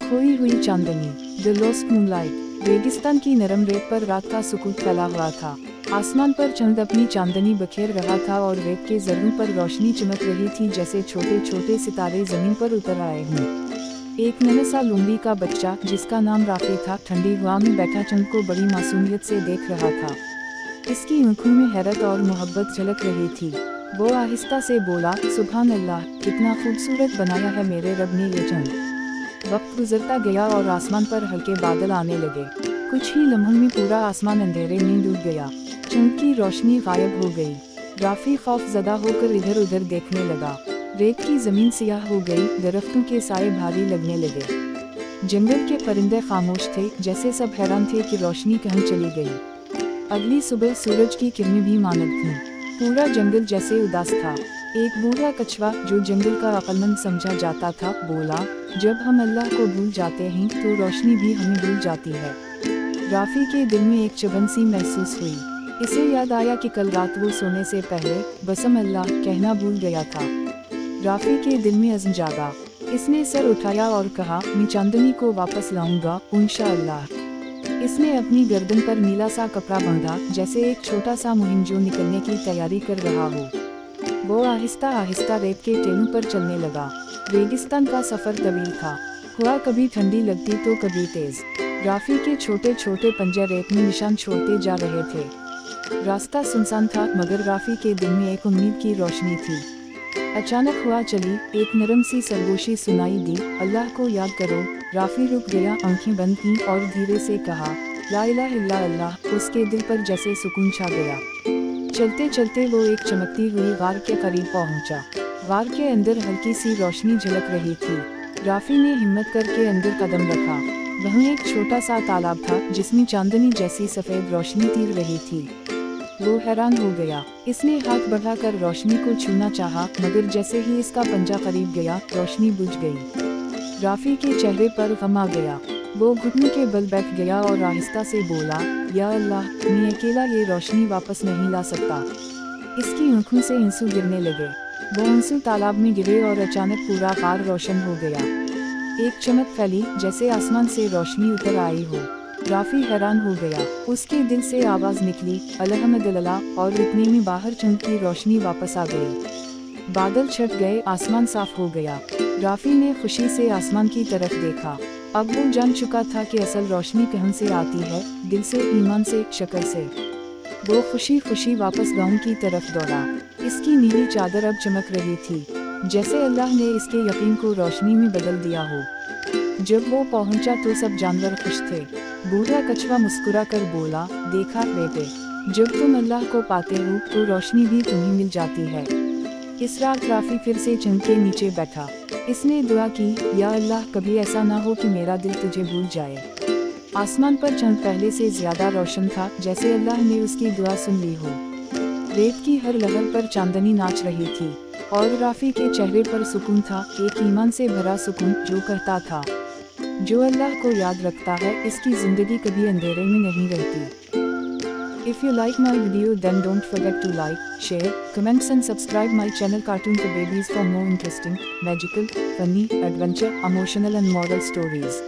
खोई हुई चांदनी, the lost moonlight. रेगिस्तान की नरम रेत पर रात का सुकून फैला हुआ था। आसमान पर चंद अपनी चांदनी बखेर रहा था और रेत के जर्रों पर रोशनी चमक रही थी, जैसे छोटे छोटे सितारे जमीन पर उतर आए हों। एक नन्हा लूंबी का बच्चा, जिसका नाम राफी था, ठंडी हवा में बैठा चंद को बड़ी मासूमियत से देख रहा था। इसकी आंखों में हैरत और मोहब्बत झलक रही थी। वो आहिस्ता से बोला, सुभान अल्लाह, कितना खूबसूरत बनाया है मेरे रब ने ये चंद। वक्त गुजरता गया और आसमान पर हल्के बादल आने लगे। कुछ ही लम्हों में पूरा आसमान अंधेरे में डूब गया। चंद की रोशनी गायब हो गई। राफी खौफजदा होकर इधर उधर देखने लगा। रेत की जमीन सियाह हो गई, दरख्तों के साए भारी लगने लगे। जंगल के परिंदे खामोश थे, जैसे सब हैरान थे कि रोशनी कहाँ चली गई। अगली सुबह सूरज की किरणें भी मानद थीं। पूरा जंगल जैसे उदास था। एक बूढ़ा कछुआ, जो जंगल का अक्लमंद समझा जाता था, बोला, जब हम अल्लाह को भूल जाते हैं तो रोशनी भी हमें भूल जाती है। राफी के दिल में एक चुभन सी महसूस हुई। इसे याद आया कि कल रात वो सोने से पहले बसम अल्लाह कहना भूल गया था। राफी के दिल में अज़्म जागा। इसने सर उठाया और कहा, मैं चांदनी को वापस लाऊंगा इंशाअल्लाह। इसने अपनी गर्दन पर नीला सा कपड़ा बांधा, जैसे एक छोटा सा मुहिम जो निकलने की तैयारी कर रहा हो। वो आहिस्ता आहिस्ता रेत के टेलों पर चलने लगा। रेगिस्तान का सफर तवील था। हवा कभी ठंडी लगती तो कभी तेज। राफी के छोटे छोटे पंजे रेत में निशान छोड़ते जा रहे थे। रास्ता सुनसान था, मगर राफी के दिल में एक उम्मीद की रोशनी थी। अचानक हवा चली, एक नरम सी सरगोशी सुनाई दी, अल्लाह को याद करो। राफी रुक गया, आंखें बंद की और धीरे से कहा, ला इलाहा इल्ला अल्लाह। उसके दिल पर जैसे सुकून छा गया। चलते चलते वो एक चमकती हुई गार के करीब पहुंचा। गार के अंदर हल्की सी रोशनी झलक रही थी। राफी ने हिम्मत करके अंदर कदम रखा। वहीं एक छोटा सा तालाब था, जिसमें चांदनी जैसी सफेद रोशनी तीर रही थी। वो हैरान हो गया। इसने हाथ बढ़ाकर रोशनी को छूना चाहा, मगर जैसे ही इसका पंजा करीब गया, रोशनी बुझ गई। राफी के चेहरे पर गम आ गया। वो घुटने के बल बैठ गया और आहिस्ता से बोला, या अल्लाह, मैं अकेला ये रोशनी वापस नहीं ला सकता। इसकी आंखों से आंसू गिरने लगे। वो आंसू तालाब में गिरे और अचानक पूरा गार रोशन हो गया। एक चमक फैली, जैसे आसमान से रोशनी उतर आई हो। राफी हैरान हो गया। उसके दिल से आवाज निकली, अल्हम्दुलिल्लाह, और इतने में बाहर चंद की रोशनी वापस आ गई। बादल छट गए, आसमान साफ हो गया। राफी ने खुशी से आसमान की तरफ देखा। अब वो जान चुका था कि असल रोशनी कहाँ से आती है, दिल से, ईमान से, शक्ल से। वो खुशी खुशी वापस गांव की तरफ दौड़ा। इसकी नीली चादर अब चमक रही थी, जैसे अल्लाह ने इसके यकीन को रोशनी में बदल दिया हो। जब वो पहुंचा तो सब जानवर खुश थे। बूढ़ा कछुआ मुस्कुरा कर बोला, देखा बेटे, जब तुम अल्लाह को पाते हो तो रोशनी भी तुम्हें मिल जाती है। इस रात राफी फिर से चंद के नीचे बैठा। इसने दुआ की, या अल्लाह, कभी ऐसा ना हो कि मेरा दिल तुझे भूल जाए। आसमान पर चंद पहले से ज्यादा रोशन था, जैसे अल्लाह ने उसकी दुआ सुन ली हो। रेत की हर लहर पर चांदनी नाच रही थी और राफी के चेहरे पर सुकून था, एक ईमान से भरा सुकून, जो कहता था, जो अल्लाह को याद रखता है, इसकी जिंदगी कभी अंधेरे में नहीं रहती। If you like my video, then don't forget to like, share, comments and subscribe my channel Cartoon for Babies for more interesting, magical, funny, adventure, emotional and moral stories.